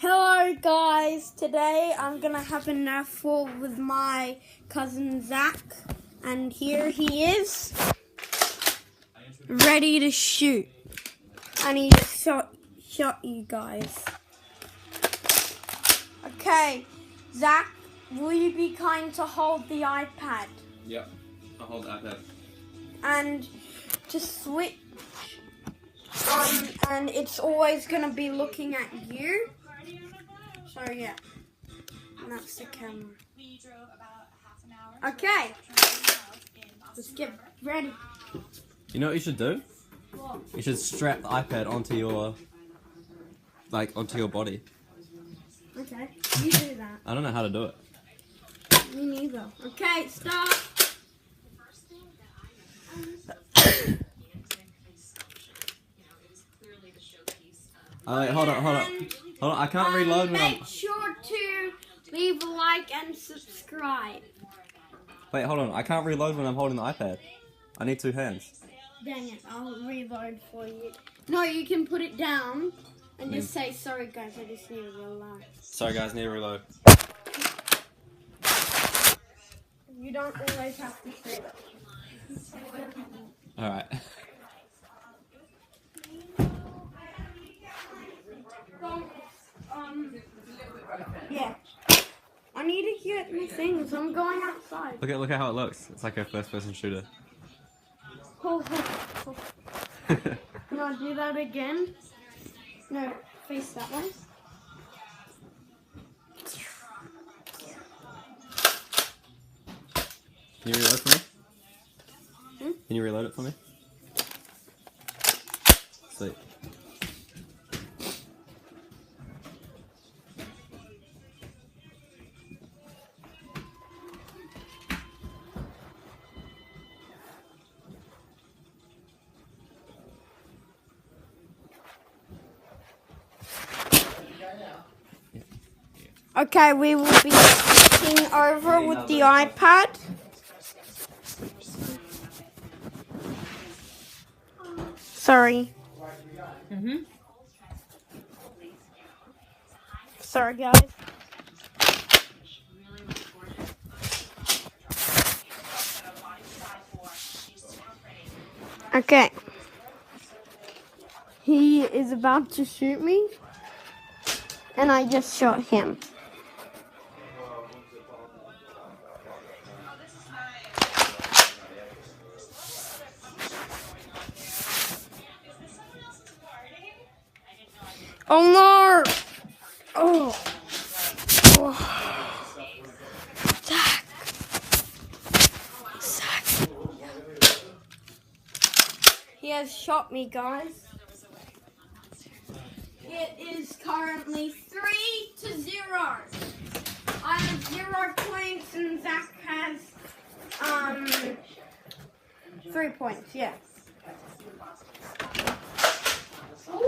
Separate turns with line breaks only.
Hello guys, today I'm gonna have a Nerf war with my cousin Zach, and here he is, ready to shoot. And he just shot you guys. Okay, Zach, will you be kind to hold the iPad?
Yep, I'll hold the iPad.
And to switch, and it's always gonna be looking at you. So yeah, and that's the camera. Okay, let's get ready.
You know what you should do?
What?
You should strap the iPad onto your, body.
Okay, you do that.
I don't know how to do it.
Me neither. Okay, start.
Wait, hold on. I can't reload when I'm...
Make sure to leave a like and subscribe.
Wait, hold on. I can't reload when I'm holding the iPad. I need two hands.
Dang it, I'll reload for you. No, you can put it down and just say, sorry guys, I just need to reload.
Sorry guys, need to reload.
You don't always have to say that.
Alright.
Yeah. I need to get my things. I'm going outside.
Look at how it looks. It's like a first-person shooter.
Oh. Can I do that again? No, face that way.
Can you reload for me?
Hmm?
Can you reload it for me? Sweet.
Okay, we will be switching over with the iPad. Sorry. Sorry, guys. Okay. He is about to shoot me, and I just shot him. Oh no! Oh. Zach. He has shot me, guys. It is currently 3-0. I have 0 points and Zach has 3 points, yeah. Ooh.